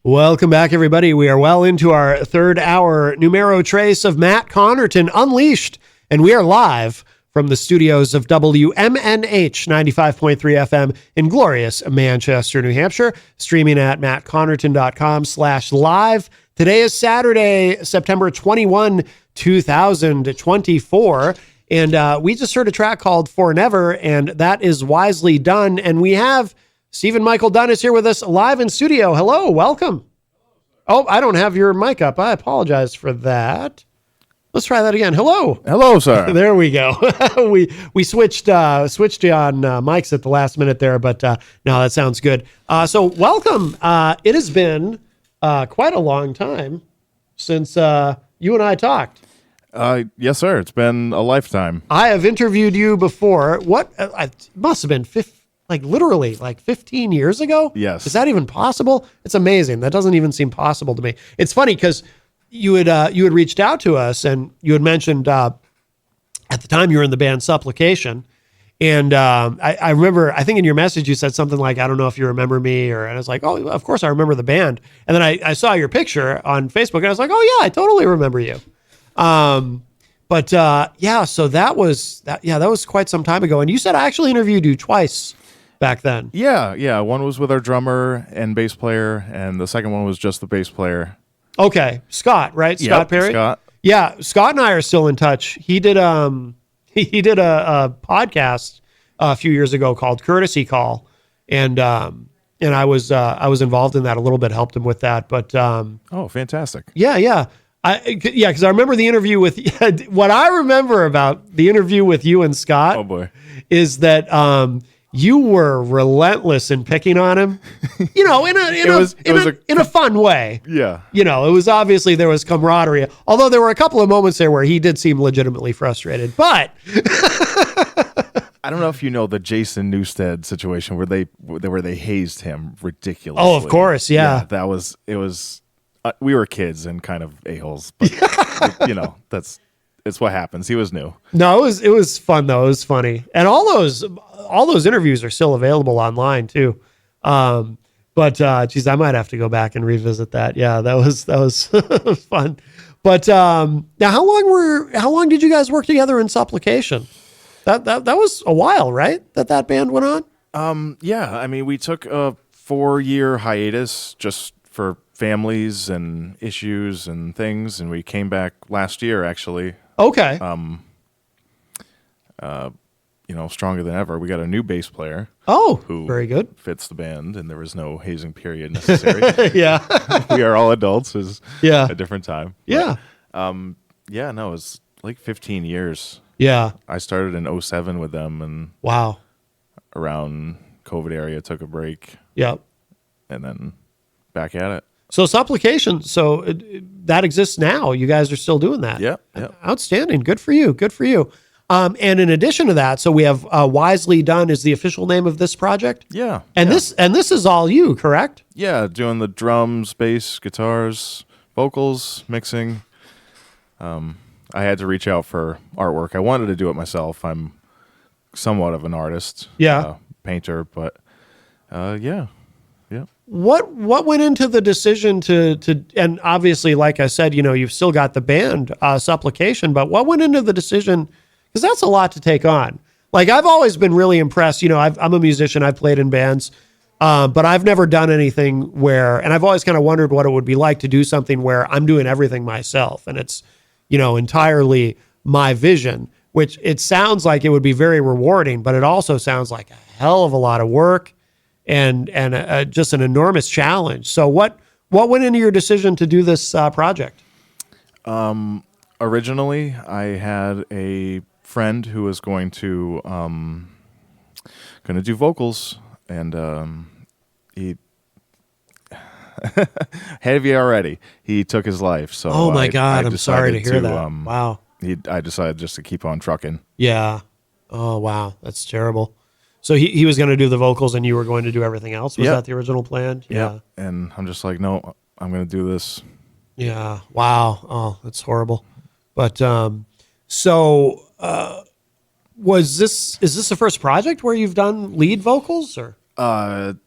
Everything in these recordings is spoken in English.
Welcome back, everybody. We are well into our third hour numero trace of Matt Connarton Unleashed, and we are live from the studios of WMNH 95.3 FM in glorious Manchester, New Hampshire, streaming at mattconnerton.com/live. Today is Saturday, September 21, 2024, and we just heard a track called For Never, and that is wisely done, and we have Stephen Michael Dunn is here with us live in studio. Hello, welcome. Oh, I don't have your mic up. I apologize for that. Let's try that again. Hello. Hello, sir. There we go. we switched you on mics at the last minute there, but no, that sounds good. So welcome. It has been quite a long time since you and I talked. Yes, sir. It's been a lifetime. I have interviewed you before. What? It must have been literally 15 years ago? Yes. Is that even possible? It's amazing. That doesn't even seem possible to me. It's funny because you had reached out to us and you had mentioned at the time you were in the band Supplication. And I remember, I think in your message you said something like, I don't know if you remember me, and I was like, oh, of course I remember the band. And then I saw your picture on Facebook and I was like, oh yeah, I totally remember you. So that was quite some time ago. And you said I actually interviewed you twice back then. Yeah. One was with our drummer and bass player, and the second one was just the bass player. Okay, Scott, right? Scott Perry. Scott. Yeah, Scott and I are still in touch. He did a podcast a few years ago called Courtesy Call, and I was involved in that a little bit, helped him with that. But oh, fantastic. Yeah. Because I remember the interview with what I remember about the interview with you and Scott. Oh boy, is that you were relentless in picking on him, in a fun way. Yeah. It was obviously there was camaraderie, although there were a couple of moments there where he did seem legitimately frustrated, but I don't know if you know the Jason Newsted situation where they hazed him ridiculously. Oh, of course. Yeah. It was we were kids and kind of a-holes, but it's what happens. He was new. No, it was fun though. It was funny. And all those interviews are still available online too. Geez, I might have to go back and revisit that. Yeah, that was fun. But now how long did you guys work together in Supplication? That was a while, right? That band went on? Yeah. I mean, we took a 4-year hiatus just for families and issues and things, and we came back last year actually. Okay. Stronger than ever. We got a new bass player. Oh, who very good. Fits the band, and there was no hazing period necessary. Yeah. We are all adults. It was a different time. Yeah. But, it was like 15 years. Yeah. I started in 2007 with them, and wow. Around COVID area, took a break. Yep. And then back at it. So Supplication, that exists now. You guys are still doing that. Yeah. Outstanding. Good for you. And in addition to that, so we have Wisely Done is the official name of this project. Yeah. And this is all you, correct? Yeah, doing the drums, bass, guitars, vocals, mixing. I had to reach out for artwork. I wanted to do it myself. I'm somewhat of an artist. Yeah. Painter, but yeah. What went into the decision to and obviously, like I said, you've still got the band Supplication, but what went into the decision? Because that's a lot to take on. Like, I've always been really impressed. I'm a musician. I've played in bands, but I've never done anything and I've always kind of wondered what it would be like to do something where I'm doing everything myself and it's, entirely my vision, which it sounds like it would be very rewarding, but it also sounds like a hell of a lot of work and just an enormous challenge. So what went into your decision to do this project? Originally, I had a friend who was going to do vocals, and he heavy already. He took his life. So oh my God, I'm sorry to hear that. Wow. I decided just to keep on trucking. Yeah. Oh wow, that's terrible. So he was going to do the vocals and you were going to do everything else? Was that the original plan? Yeah. And I'm just like, no, I'm going to do this. Yeah. Wow. Oh, that's horrible. But is this the first project where you've done lead vocals or? I've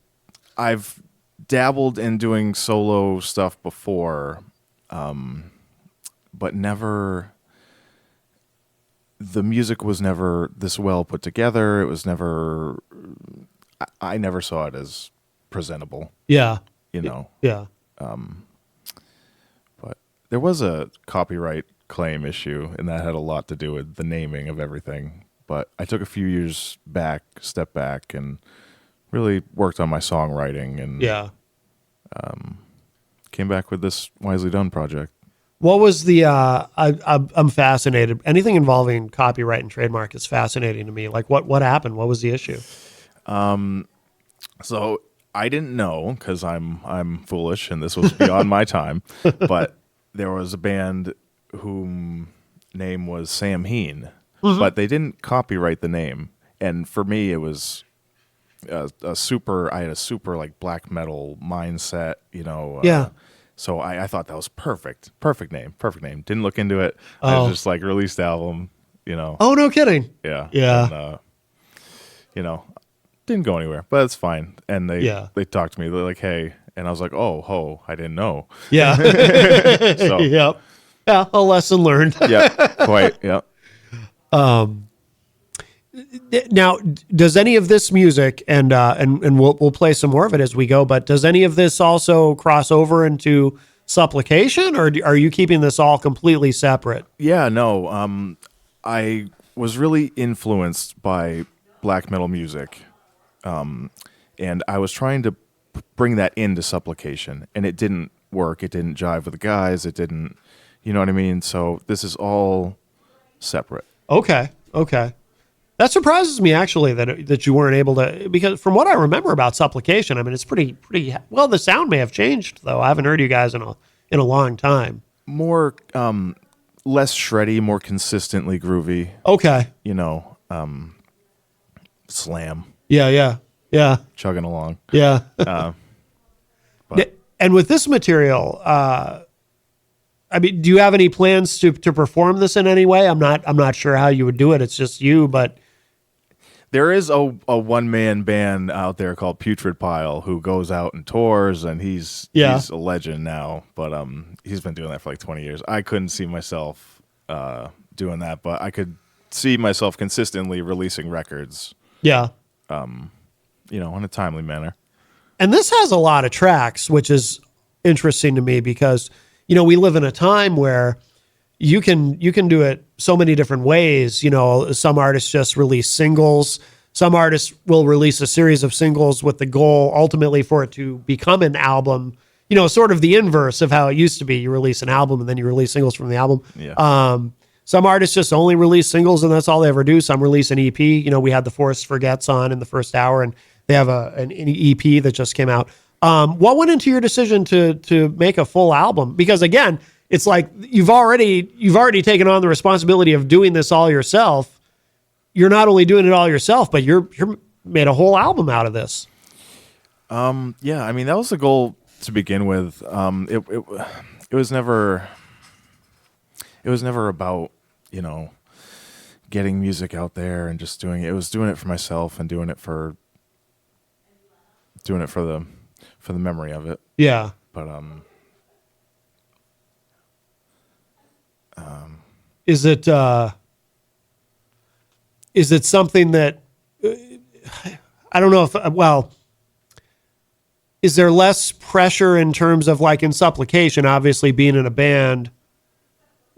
dabbled in doing solo stuff before, but never. The music was never this well put together. It was never. I never saw it as presentable. Yeah. You know. Yeah. But there was a copyright claim issue, and that had a lot to do with the naming of everything. But I took a few years back, step back, and really worked on my songwriting, and Yeah. came back with this Wisely Done project. What was the? I'm fascinated. Anything involving copyright and trademark is fascinating to me. Like, what happened? What was the issue? So I didn't know, because I'm foolish and this was beyond my time. But there was a band whom name was Sam Heen, but they didn't copyright the name. And for me, it was a super. I had a super like black metal mindset, you know. Yeah. So I thought that was perfect. Perfect name. Didn't look into it. Oh. I was just like, released the album, you know. Oh, no kidding. Yeah. Yeah. And, you know, didn't go anywhere, but it's fine. And they talked to me. They're like, hey. And I was like, oh, I didn't know. Yeah. So, Yep. Yeah. A lesson learned. yeah, quite. Yeah. Now, does any of this music and we'll play some more of it as we go, but does any of this also cross over into supplication, or are you keeping this all completely separate? Yeah, no. I was really influenced by black metal music. And I was trying to bring that into supplication, and it didn't work. It didn't jive with the guys. It didn't, you know what I mean? So this is all separate. Okay. That surprises me, actually, that you weren't able to, because from what I remember about supplication, I mean, it's pretty well. The sound may have changed, though. I haven't heard you guys in a long time. More, less shreddy, more consistently groovy. Okay. You know, slam. Yeah. Chugging along. Yeah. But And with this material, I mean, do you have any plans to perform this in any way? I'm not sure how you would do it. It's just you, but there is a one-man band out there called Putrid Pile who goes out and tours, and he's a legend now. But he's been doing that for like 20 years. I couldn't see myself doing that, but I could see myself consistently releasing records. Yeah. You know, in a timely manner. And this has a lot of tracks, which is interesting to me because, you know, we live in a time where you can do it so many different ways. You know, some artists just release singles. Some artists will release a series of singles with the goal ultimately for it to become an album. You know, sort of the inverse of how it used to be. You release an album and then you release singles from the album. Yeah. Some artists just only release singles and that's all they ever do. Some release an EP. You know, we had The Forest Forgets on in the first hour, and they have an EP that just came out. What went into your decision to make a full album? Because again, it's like you've already taken on the responsibility of doing this all yourself. You're not only doing it all yourself, but you're made a whole album out of this. Yeah, I mean that was the goal to begin with. It was never about, you know, getting music out there and just doing it. It was doing it for myself and doing it for the memory of it. Yeah. But is it something that I don't know if is there less pressure in terms of like in supplication, obviously being in a band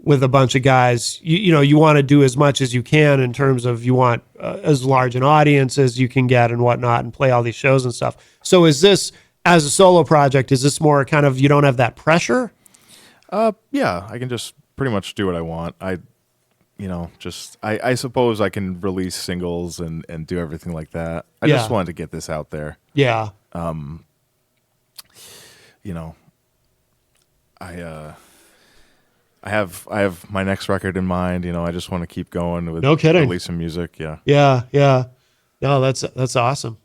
with a bunch of guys, you know, you want to do as much as you can in terms of you want as large an audience as you can get and whatnot and play all these shows and stuff. So is this, as a solo project, is this more kind of, you don't have that pressure? Yeah, I can just pretty much do what I want. I suppose I can release singles and do everything like that. I just wanted to get this out there. Yeah. You know, I have my next record in mind. You know, I just want to keep going with releasing music. Yeah. Yeah. No, that's awesome.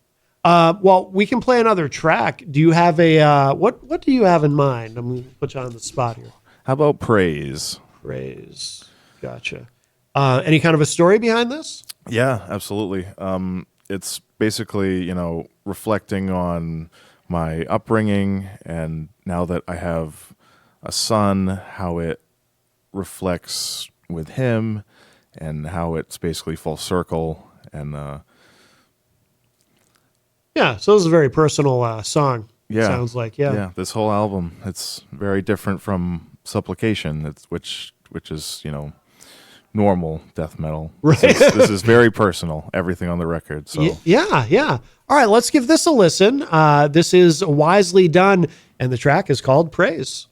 Well, we can play another track. Do you have a what do you have in mind? I'm going to put you on the spot here. How about Praise? Praise. Gotcha. Any kind of a story behind this? Yeah, absolutely. It's basically, you know, reflecting on my upbringing, and now that I have a son, how it reflects with him, and how it's basically full circle. And Yeah, so this is a very personal song. yeah, Sounds like, yeah. this whole album, it's very different from Supplication, which is normal death metal. Right. This is very personal. Everything on the record. So Yeah. All right, let's give this a listen. This is Wisely Done, and the track is called Praise.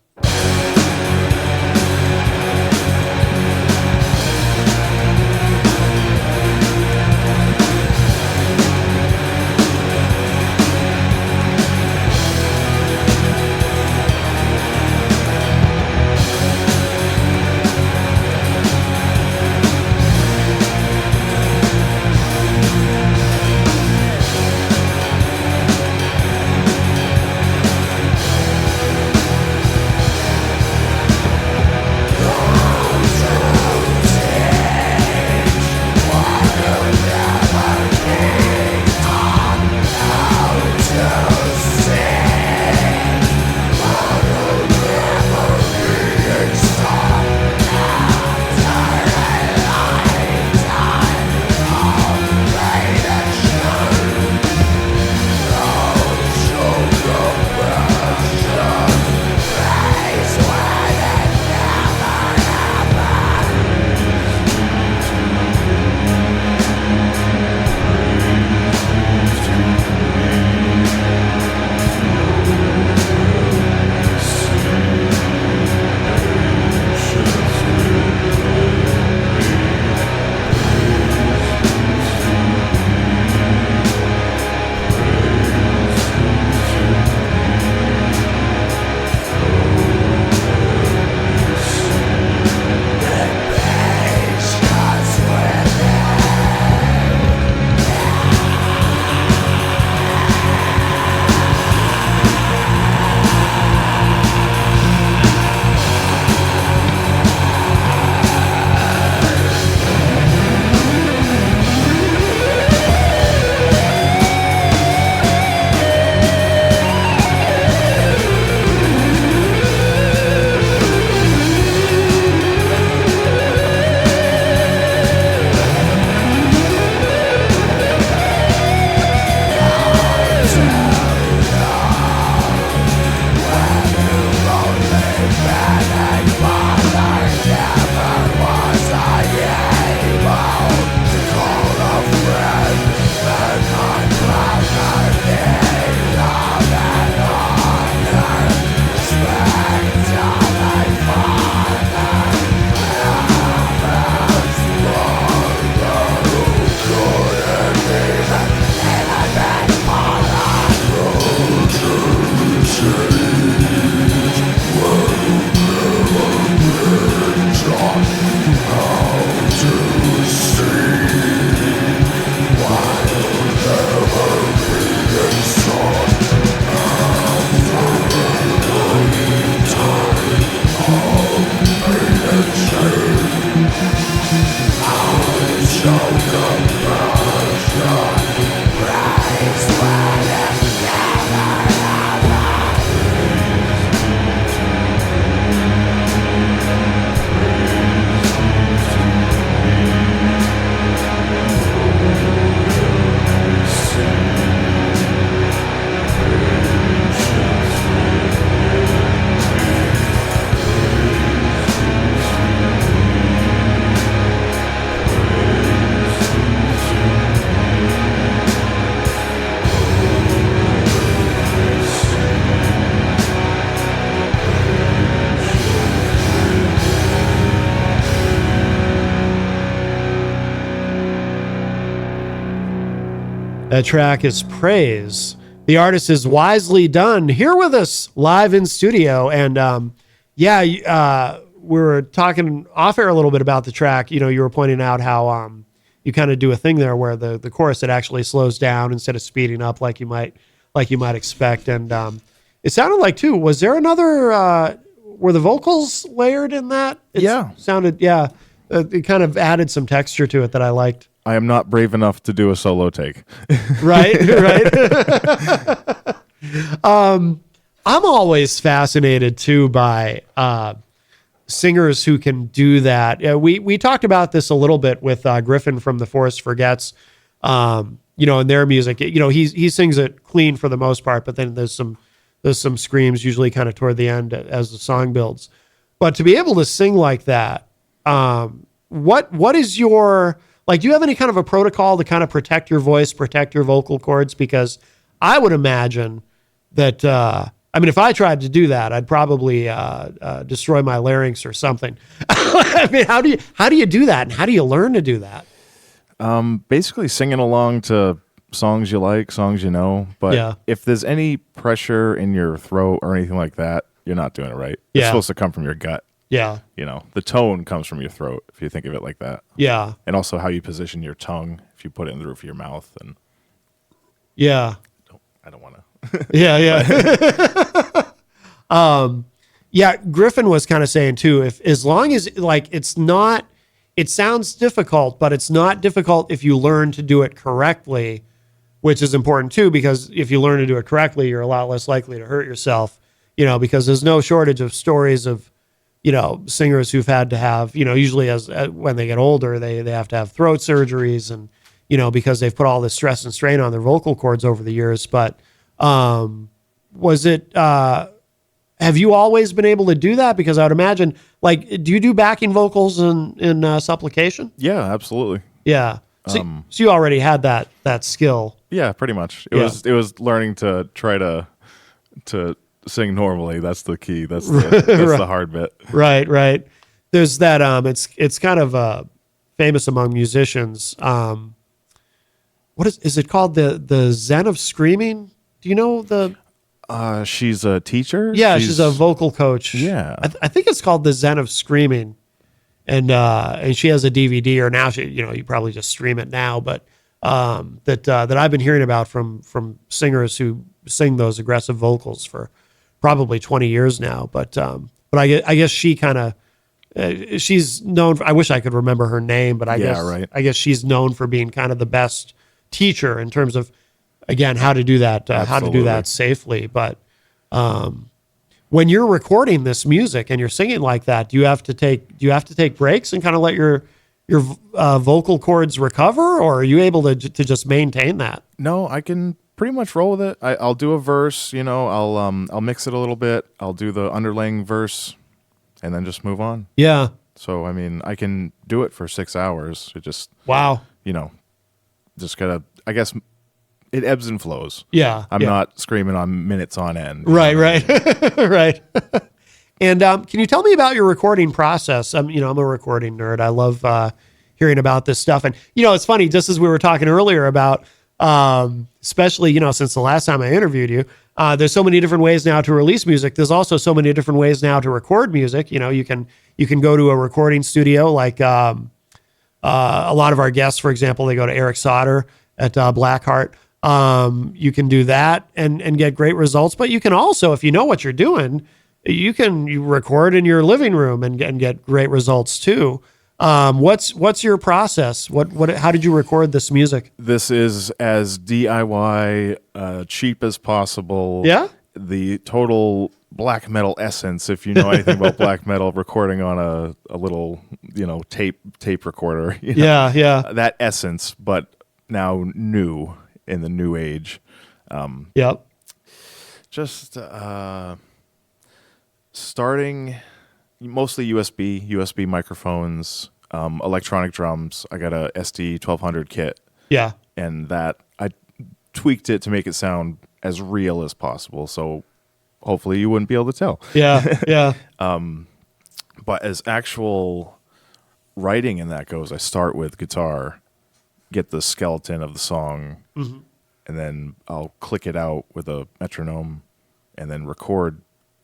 That track is Praise. The artist is Wisely Done, here with us live in studio. And we were talking off air a little bit about the track. You were pointing out how you kind of do a thing there where the chorus, it actually slows down instead of speeding up like you might expect. And it sounded like too, was there another, were the vocals layered in that? Sounded, it kind of added some texture to it that I liked. I am not brave enough to do a solo take. Right. I'm always fascinated too by singers who can do that. We talked about this a little bit with Griffin from The Forest Forgets. In their music, he sings it clean for the most part, but then there's some screams usually kind of toward the end as the song builds. But to be able to sing like that, what is your, like, do you have any kind of a protocol to kind of protect your voice, protect your vocal cords? Because I would imagine that, if I tried to do that, I'd probably destroy my larynx or something. I mean, how do you do that? And how do you learn to do that? Basically singing along to songs you like, songs you know. But if there's any pressure in your throat or anything like that, you're not doing it right. It's supposed to come from your gut. Yeah. The tone comes from your throat, if you think of it like that. Yeah. And also how you position your tongue, if you put it in the roof of your mouth. And yeah. I don't want to. Yeah. Griffin was kind of saying too, as long as it sounds difficult, but it's not difficult if you learn to do it correctly, which is important too, because if you learn to do it correctly, you're a lot less likely to hurt yourself, because there's no shortage of stories of, singers who've had to have, usually as when they get older, they have to have throat surgeries and, because they've put all this stress and strain on their vocal cords over the years. But was it, have you always been able to do that? Because I would imagine, do you do backing vocals in supplication? Yeah, absolutely. Yeah. So you already had that skill. Yeah, pretty much. It was learning to try to sing normally. That's the key. That's the hard bit. Right. There's that. It's kind of famous among musicians. What is it called? The Zen of Screaming? Do you know the? She's a teacher. Yeah, she's a vocal coach. Yeah, I think it's called the Zen of Screaming, and she has a DVD, or now you probably just stream it now, but that I've been hearing about from singers who sing those aggressive vocals for probably 20 years now. But I guess she kind of she's known for, I wish I could remember her name, but I guess she's known for being kind of the best teacher in terms of, again, how to do that safely. But when you're recording this music and you're singing like that, do you have to take breaks and kind of let your vocal cords recover, or are you able to just maintain that? No, I can pretty much roll with it. I'll do a verse, I'll mix it a little bit. I'll do the underlaying verse and then just move on. Yeah. So, I can do it for 6 hours. It just, wow. Just gotta, I guess, it ebbs and flows. Yeah. I'm not screaming on minutes on end. Right. Right. And can you tell me about your recording process? I'm a recording nerd. I love hearing about this stuff. And, it's funny, just as we were talking earlier about, especially, since the last time I interviewed you, there's so many different ways now to release music. There's also so many different ways now to record music. You can go to a recording studio, like a lot of our guests, for example, they go to Eric Sauter at Blackheart. You can do that and get great results. But you can also, if you know what you're doing, you record in your living room and get great results too. What's your process? How did you record this music? This is as DIY, cheap as possible. Yeah. The total black metal essence, if you know anything about black metal, recording on a little, tape recorder. Yeah. That essence, but now new in the new age. Yep. Just starting mostly USB microphones, electronic drums. I got a SD 1200 kit. Yeah. And that I tweaked it to make it sound as real as possible. So hopefully you wouldn't be able to tell. Yeah. But as actual writing in that goes, I start with guitar, get the skeleton of the song, mm-hmm. and then I'll click it out with a metronome and then record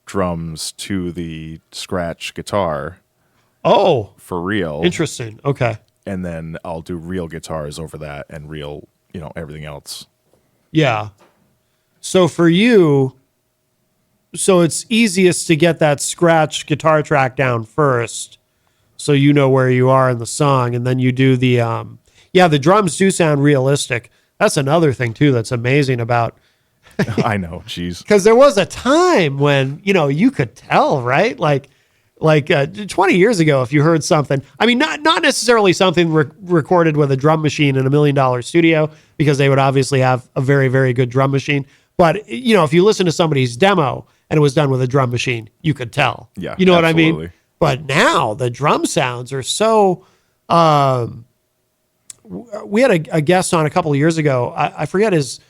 drums to the scratch guitar. Oh, for real. Interesting. Okay. And then I'll do real guitars over that and real, everything else. Yeah. So for you, it's easiest to get that scratch guitar track down first, so you know where you are in the song, and then you do the the drums do sound realistic. That's another thing too that's amazing about I know. Jeez. Because there was a time when, you could tell, right? Like 20 years ago, if you heard something, I mean, not necessarily something recorded with a drum machine in $1 million studio, because they would obviously have a very, very good drum machine. But, if you listen to somebody's demo and it was done with a drum machine, you could tell. Yeah. You know what I absolutely. mean? But now the drum sounds are so, we had a guest on a couple of years ago. I forget his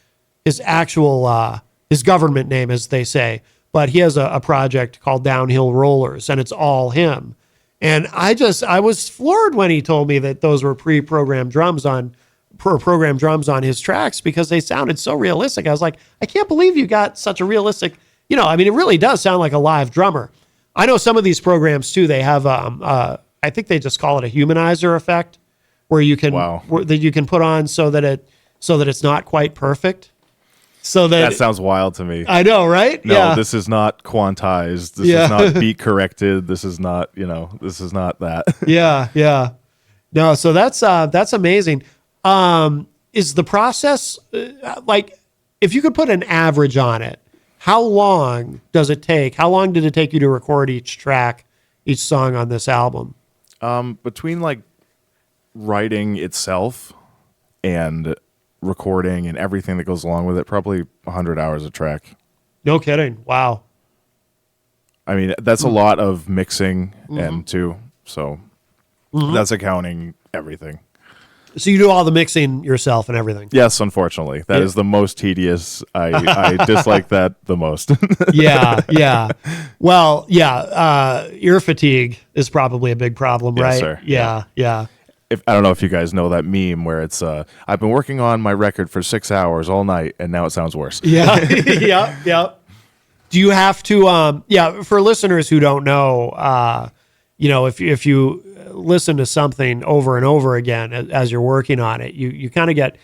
actual, his government name, as they say, but he has a project called Downhill Rollers, and it's all him. And I was floored when he told me that those were programmed drums on his tracks, because they sounded so realistic. I was like, I can't believe you got such a realistic, I mean, it really does sound like a live drummer. I know some of these programs too, they have, I think they just call it a humanizer effect, where you can, that you can put on so that it's not quite perfect. So that sounds wild to me. I know, right? No, this is not quantized. This is not beat corrected. This is not, this is not that. Yeah. No, so that's amazing. Is the process, like, if you could put an average on it, how long does it take? How long did it take you to record each track, each song on this album? Between like writing itself and recording and everything that goes along with it, probably 100 hours a track. No kidding. Wow. I mean, that's a lot of mixing and too. So that's accounting everything. So you do all the mixing yourself and everything? Yes, unfortunately. That is the most tedious. I dislike that the most. Yeah. Well, ear fatigue is probably a big problem, right? Yes, sir. Yeah. I don't know if you guys know that meme where it's, I've been working on my record for 6 hours all night, and now it sounds worse. Yeah. Yeah. Do you have to, for listeners who don't know, if you listen to something over and over again as you're working on it, you kind of get,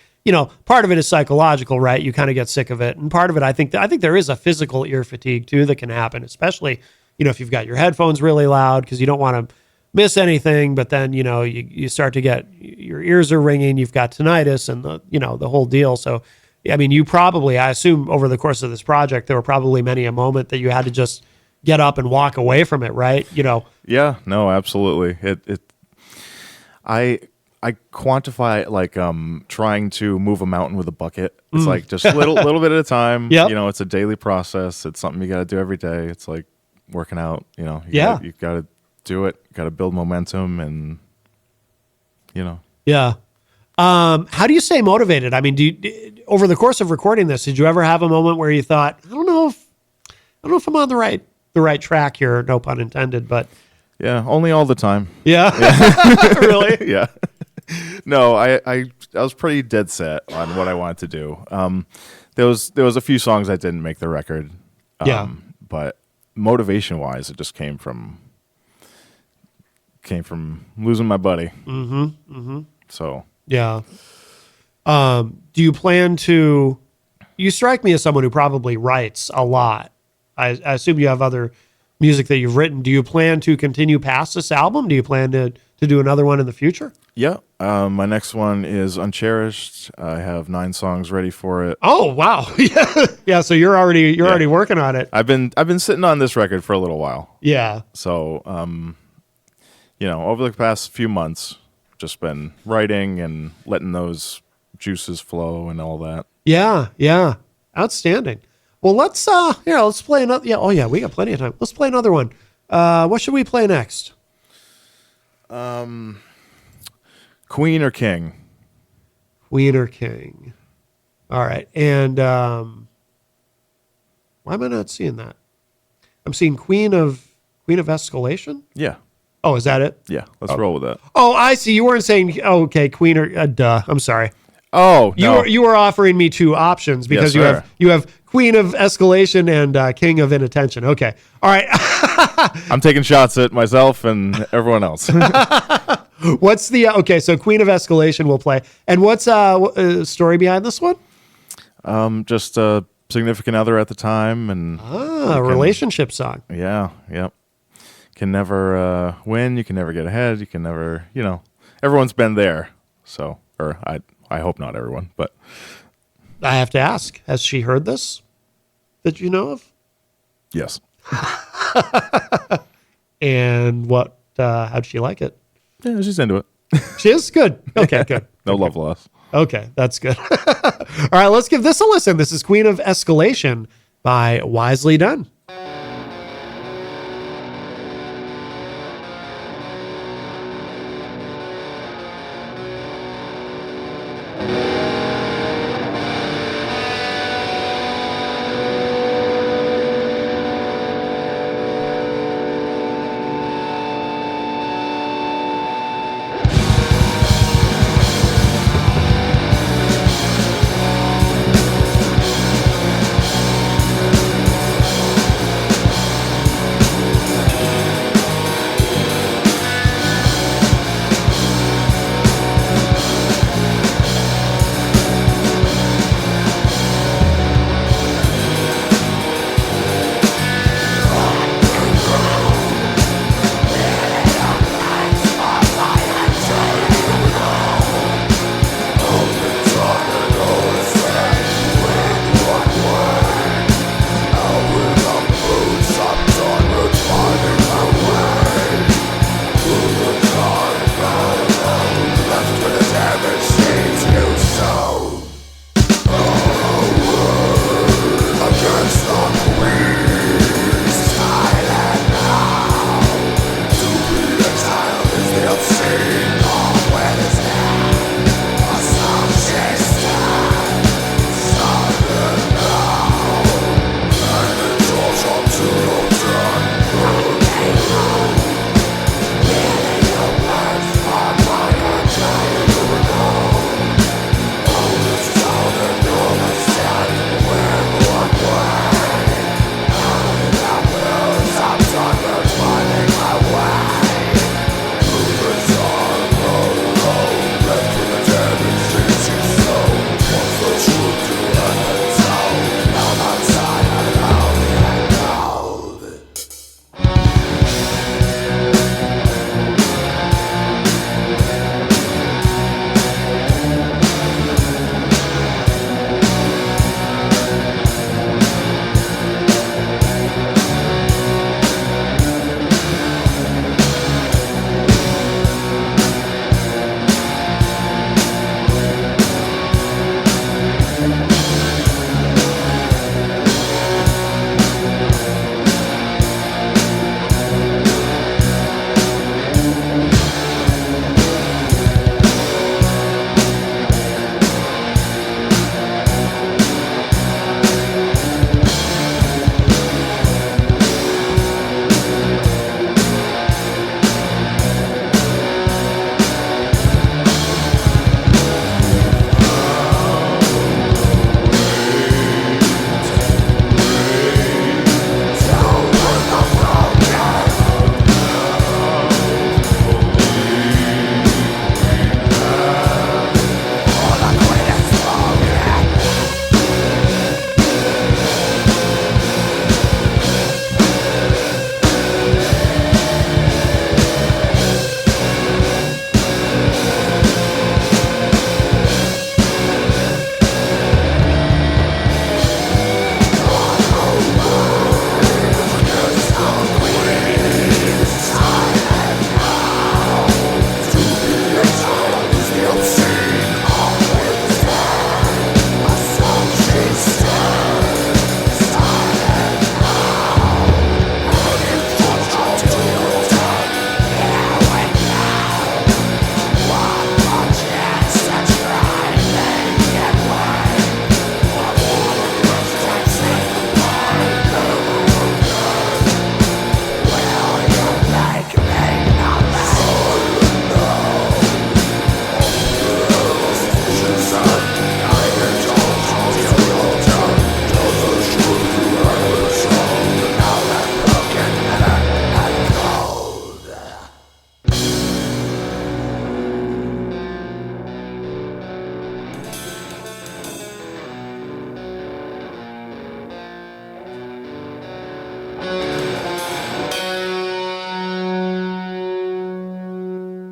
part of it is psychological, right? You kind of get sick of it. And part of it, I think there is a physical ear fatigue too that can happen, especially, if you've got your headphones really loud, because you don't want to miss anything, but then, you start to get, your ears are ringing, you've got tinnitus and the whole deal. So, I mean, I assume over the course of this project, there were probably many a moment that you had to just get up and walk away from it, right? Yeah, no, absolutely. I quantify it like trying to move a mountain with a bucket. It's like just little bit at a time. Yep. It's a daily process. It's something you got to do every day. It's like working out. You got to do it. Got to build momentum, and Yeah. How do you stay motivated? I mean, over the course of recording this, did you ever have a moment where you thought, I don't know if I'm on the right track here, no pun intended, but yeah, only all the time. Yeah. Really? Yeah. No, I was pretty dead set on what I wanted to do. There was a few songs that didn't make the record. But motivation wise, it just came from losing my buddy. So yeah. Do you plan to? You strike me as someone who probably writes a lot. I assume you have other music that you've written. Do you plan to continue past this album? Do you plan to do another one in the future? Yeah. My next one is Uncherished. I have 9 songs ready for it. Oh, wow. Yeah. So you're already working on it. I've been sitting on this record for a little while. Yeah. So, over the past few months, just been writing and letting those juices flow and all that. Yeah. Outstanding. Well, let's play another. Yeah. Oh yeah. We got plenty of time. Let's play another one. What should we play next? Queen or King? Queen or King. All right. And why am I not seeing that? I'm seeing Queen of Escalation. Yeah. Oh, is that it? Yeah. Let's roll with that. Oh, I see. You weren't saying. Oh, okay, Queen or duh. I'm sorry. Oh, no. You were offering me 2 options because Yes, you have Queen of Escalation and King of Inattention. Okay. All right. I'm taking shots at myself and everyone else. What's the okay? So Queen of Escalation will play, and what's story behind this one? Just a significant other at the time, and relationship song. Yeah, yep. Can never win. You can never get ahead. You can never, everyone's been there. So, or I hope not everyone, but I have to ask: has she heard this? that you know of? Yes. And what? How'd she like it? Yeah, she's into it. She is good. Okay, good. No love lost. Okay, that's good. All right, let's give this a listen. This is Queen of Escalation by Wisely Dunn.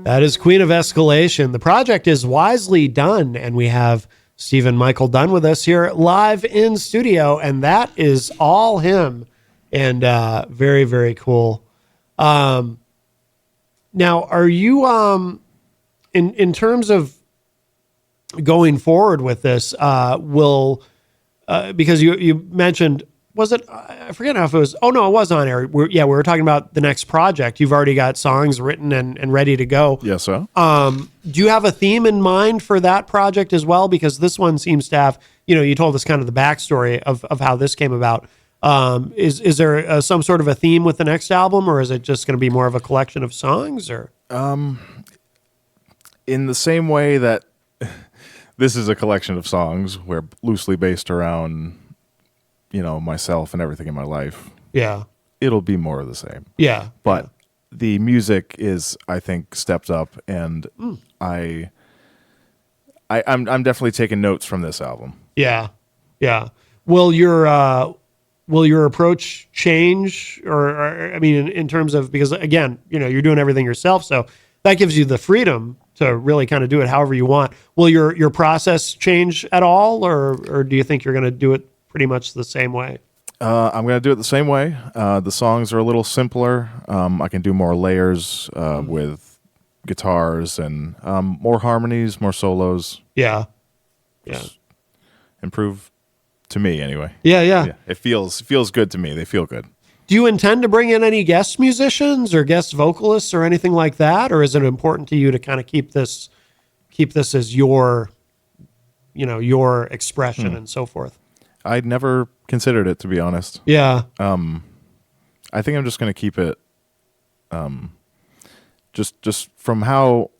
That is Queen of Escalation. The project is Wisely Dunn, and we have Stephen Michael Dunn with us here live in studio, and that is all him, and very, very cool. Now, are you in terms of going forward with this? Because you mentioned, was it? I forget now if it was. Oh no, it was on air. We were talking about the next project. You've already got songs written and ready to go. Yes, sir. Do you have a theme in mind for that project as well? Because this one seems to have, you told us kind of the backstory of how this came about. Is there some sort of a theme with the next album, or is it just going to be more of a collection of songs? Or in the same way that this is a collection of songs, we're loosely based around, myself and everything in my life. Yeah, it'll be more of the same. Yeah, but the music is, I think, stepped up, and I'm definitely taking notes from this album. Yeah. Will your approach change, or I mean, in terms of, because again, you're doing everything yourself, so that gives you the freedom to really kind of do it however you want. Will your process change at all, or do you think you're going to do it pretty much the same way? I'm going to do it the same way. The songs are a little simpler. I can do more layers with guitars and more harmonies, more solos. Yeah. Just improve to me anyway. Yeah. It feels good to me. They feel good. Do you intend to bring in any guest musicians or guest vocalists or anything like that, or is it important to you to kind of keep this as your expression and so forth? I'd never considered it, to be honest. Yeah. I think I'm just going to keep it. Just from how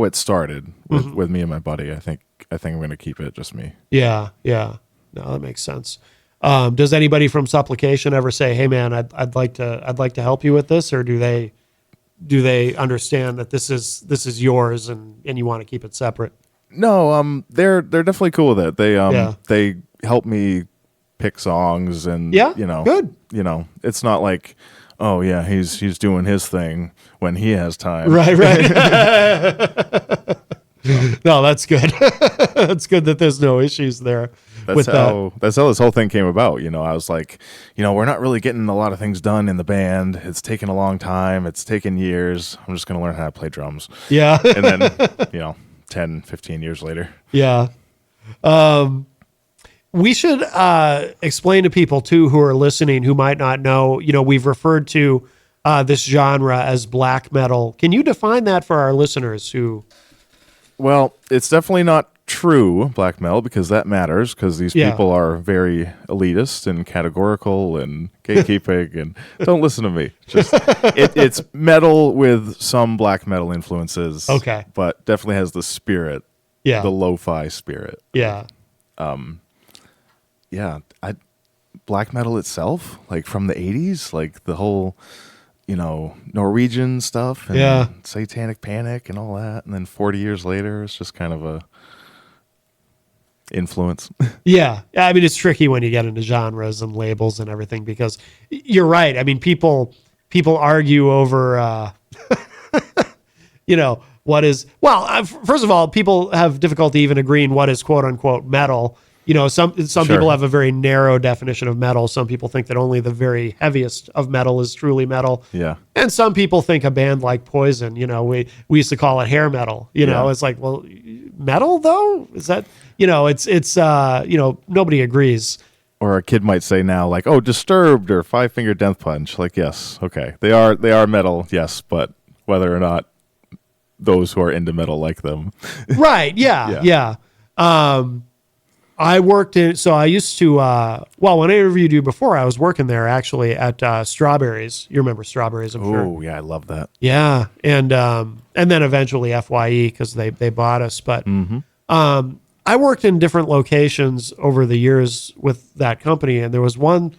it started with me and my buddy. I think I'm going to keep it just me. Yeah. No, that makes sense. Does anybody from Supplication ever say, "Hey, man, I'd like to help you with this," or do they understand that this is yours and you want to keep it separate? No, they're definitely cool with it. They help me pick songs, and good. It's not like, oh yeah, he's doing his thing when he has time. Right. No, that's good. That's good that there's no issues there. That's how this whole thing came about. I was like, we're not really getting a lot of things done in the band. It's taken a long time. It's taken years. I'm just going to learn how to play drums. Yeah. And then, 10, 15 years later. Yeah. We should explain to people, too, who are listening, who might not know, we've referred to this genre as black metal. Can you define that for our listeners who... Well, it's definitely not true black metal, because that matters, because these people are very elitist and categorical and gatekeeping, and don't listen to me. Just it's metal with some black metal influences. Okay. But definitely has the spirit, the lo-fi spirit. Yeah. Black metal itself, like from the 80s, like the whole... Norwegian stuff and Satanic Panic and all that. And then 40 years later, it's just kind of a influence. Yeah. I mean, it's tricky when you get into genres and labels and everything, because you're right. I mean, people argue over, what is, first of all, people have difficulty even agreeing what is quote unquote metal. Some people have a very narrow definition of metal. Some people think that only the very heaviest of metal is truly metal. Yeah. And some people think a band like Poison, we used to call it hair metal. It's like, well, metal though? Is that, it's nobody agrees. Or a kid might say now, like, oh, Disturbed or Five Finger Death Punch. Like, yes, okay, they are metal, yes, but whether or not those who are into metal like them, right? Yeah. I worked I used to, when I interviewed you before, I was working there actually at Strawberries. You remember Strawberries, I'm sure. Oh, yeah, I love that. Yeah, and then eventually FYE, because they bought us. But I worked in different locations over the years with that company, and there was one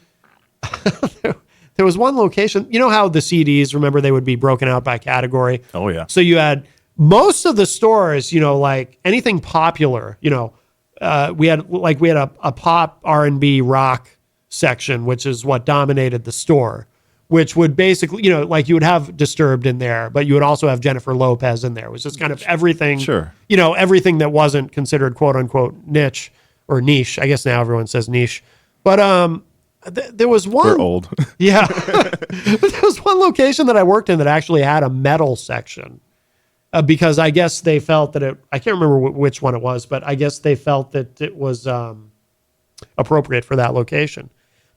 location. You know how the CDs, remember, they would be broken out by category? Oh, yeah. So you had most of the stores, like anything popular, we had a pop R&B rock section, which is what dominated the store. which would basically, like you would have Disturbed in there, but you would also have Jennifer Lopez in there. It was just kind of everything, Sure. Everything that wasn't considered quote unquote niche or niche. I guess now everyone says niche, but there was one. We're old. Yeah. There was one location that I worked in that actually had a metal section because I guess they felt that I can't remember which one it was, but I guess they felt that it was appropriate for that location.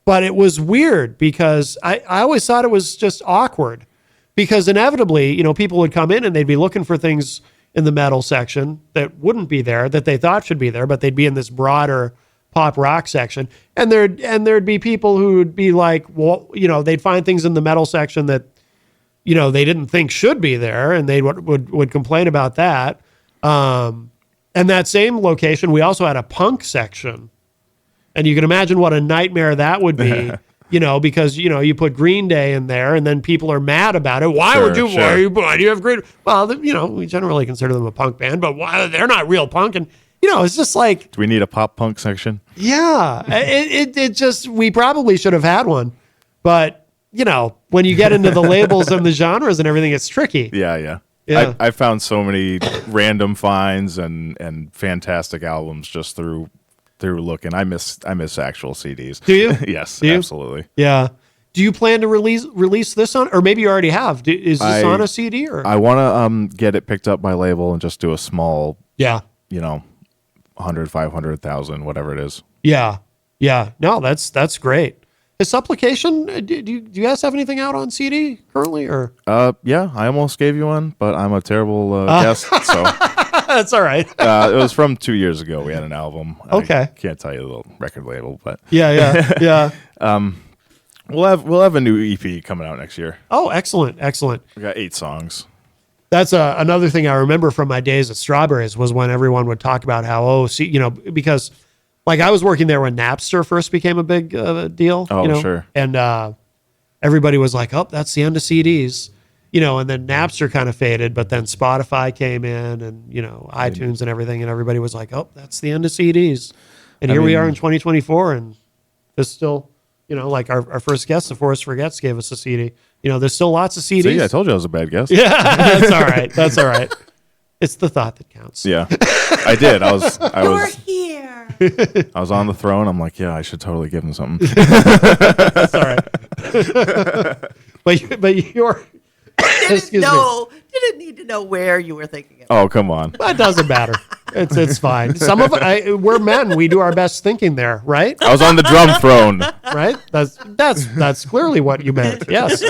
But it was weird because I always thought it was just awkward because inevitably, people would come in and they'd be looking for things in the metal section that wouldn't be there, that they thought should be there, but they'd be in this broader pop rock section. And there'd be people who would be like, well, they'd find things in the metal section that, they didn't think should be there. And they would complain about that. And that same location, we also had a punk section. And you can imagine what a nightmare that would be, because, you put Green Day in there and then people are mad about it. Why do you have Green? Well, we generally consider them a punk band, but why they're not real punk. And, it's just like. Do we need a pop punk section? Yeah, it just, we probably should have had one. But, when you get into the labels and the genres and everything, it's tricky. Yeah. Yeah. I found so many random finds and fantastic albums just through looking. I miss actual CDs. Do you? Yes, Do you? absolutely. Yeah. Do you plan to release this on, or maybe you already have? Is this on a CD or? I want to get it picked up by label and just do a small, 100, 500,000, whatever it is. Yeah. No, that's great. Is Supplication? Do you guys have anything out on CD currently, or? Yeah, I almost gave you one, but I'm a terrible guest, so. That's all right. It was from 2 years ago. We had an album. Okay. I can't tell you the record label, but Yeah. we'll have a new EP coming out next year. Oh, excellent. We got 8 songs. That's another thing I remember from my days at Strawberries was when everyone would talk about how, because like I was working there when Napster first became a big deal. Oh, sure. And everybody was like, oh, that's the end of CDs. And then Napster kind of faded, but then Spotify came in and, iTunes and everything. And everybody was like, oh, that's the end of CDs. And here we are in 2024. And there's still, like our first guest, The Forest Forgets, gave us a CD. There's still lots of CDs. See, I told you I was a bad guest. Yeah, that's all right. It's the thought that counts. Yeah, I did. I was here. I was on the throne. I'm like, yeah, I should totally give him something. That's all right. but you're... Didn't need to know where you were thinking of. Oh, come on. That doesn't matter. It's fine. We're men. We do our best thinking there, right? I was on the drum throne. Right? That's clearly what you meant. Yes.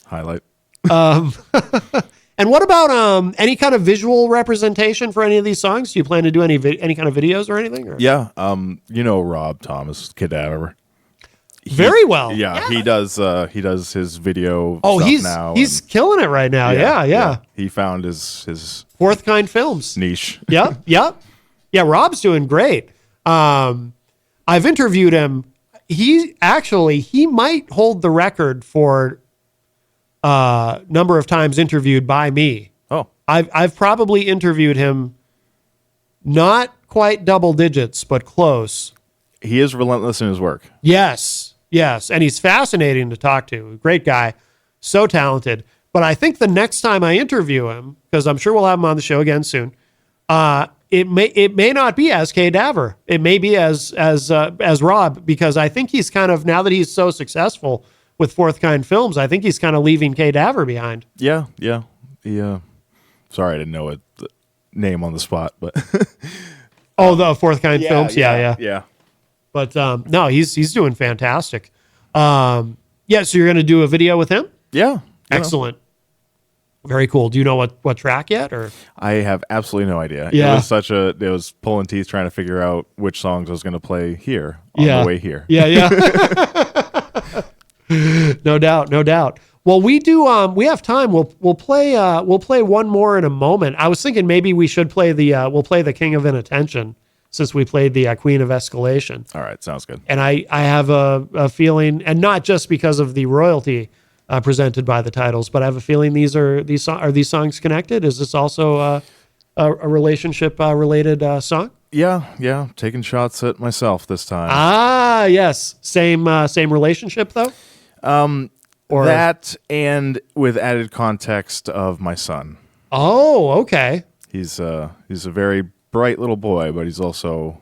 Highlight. And what about any kind of visual representation for any of these songs? Do you plan to do any kind of videos or anything? Or? Yeah. Rob Thomas, Cadaver. Very well. Yeah, he does his video stuff now. He's killing it right now. Yeah. He found his Fourth Kind Films niche. Yeah, Rob's doing great. I've interviewed him. He might hold the record for number of times interviewed by me. Oh. I've probably interviewed him not quite double digits, but close. He is relentless in his work. Yes, and he's fascinating to talk to. Great guy, so talented. But I think the next time I interview him, because I'm sure we'll have him on the show again soon, it may not be as Cadaver. It may be as Rob, because I think he's kind of, now that he's so successful with Fourth Kind Films, I think he's kind of leaving Cadaver behind. Yeah. Sorry, I didn't know the name on the spot, but the Fourth Kind Films. Yeah. But no, he's doing fantastic. So you're going to do a video with him? Yeah. Excellent. Very cool. Do you know what track yet? Or I have absolutely no idea. Yeah. It was pulling teeth trying to figure out which songs I was going to play here on the way here. Yeah. No doubt. Well, we have time. We'll play one more in a moment. I was thinking maybe we should play we'll play the King of Inattention, since we played the Queen of Escalation. All right, sounds good. And I have a feeling, and not just because of the royalty presented by the titles, but I have a feeling are these songs connected? Is this also a relationship related song? Yeah. Taking shots at myself this time. Ah, yes. Same relationship though. Or That and with added context of my son. oh, okay. He's a very bright little boy, but he's also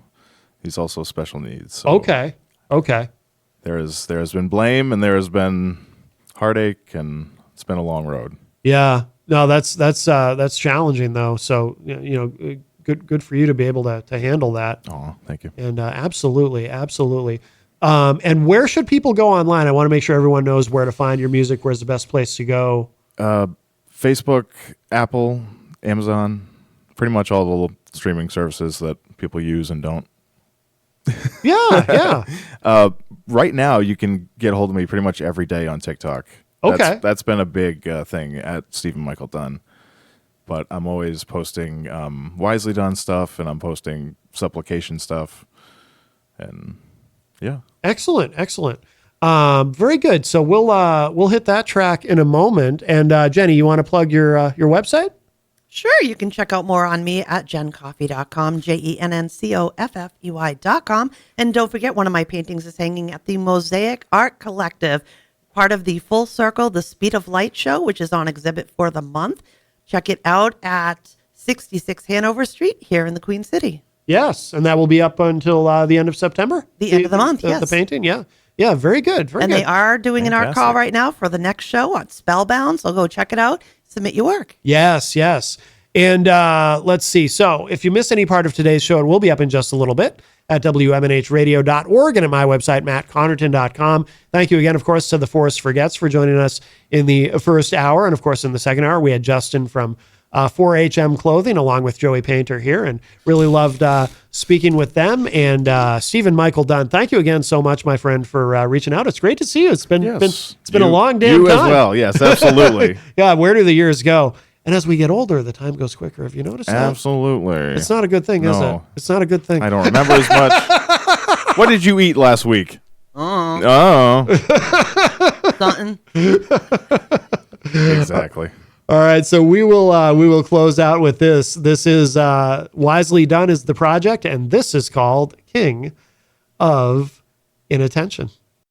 special needs. So Okay. there has been blame and there has been heartache, and it's been a long road. Yeah. No, that's challenging though. So good for you to be able to handle that. Oh, thank you. And absolutely. And where should people go online? I want to make sure everyone knows where to find your music. Where's the best place to go? Facebook, Apple, Amazon, pretty much all the little streaming services that people use and don't. Yeah. Right now, you can get a hold of me pretty much every day on TikTok. Okay. That's been a big thing at Stephen Michael Dunn. But I'm always posting Wisely Done stuff, and I'm posting supplication stuff. And yeah. Excellent. Very good. So we'll hit that track in a moment. And Jenny, you want to plug your website? Sure, you can check out more on me at jencoffey.com, JENNCOFFEY.com. And don't forget, one of my paintings is hanging at the Mosaic Art Collective, part of the Full Circle, The Speed of Light show, which is on exhibit for the month. Check it out at 66 Hanover Street here in the Queen City. Yes, and that will be up until the end of September? The end of the month, yes. The painting, yeah. Yeah, very good. And they are doing an art call Fantastic. right now for the next show on Spellbound, so go check it out. Submit your work. Yes. And let's see. So if you miss any part of today's show, it will be up in just a little bit at WMNHradio.org and at my website, mattconnarton.com. Thank you again, of course, to the Forest Forgets for joining us in the first hour. And, of course, in the second hour, we had Justin from 4HM Clothing along with Joey Painter here, and really loved speaking with them. And Stephen Michael Dunn, thank you again so much, my friend, for reaching out. It's great to see you. It's been a long damn you time. as well. Yes, absolutely. Yeah, where do the years go? And as we get older, the time goes quicker. Have you noticed that? Absolutely. It's not a good thing, is it? No. It's not a good thing. I don't remember as much. What did you eat last week? Oh. Something. Exactly. All right, so we will close out with this. This is Wisely Done is the project, and this is called King of Inattention.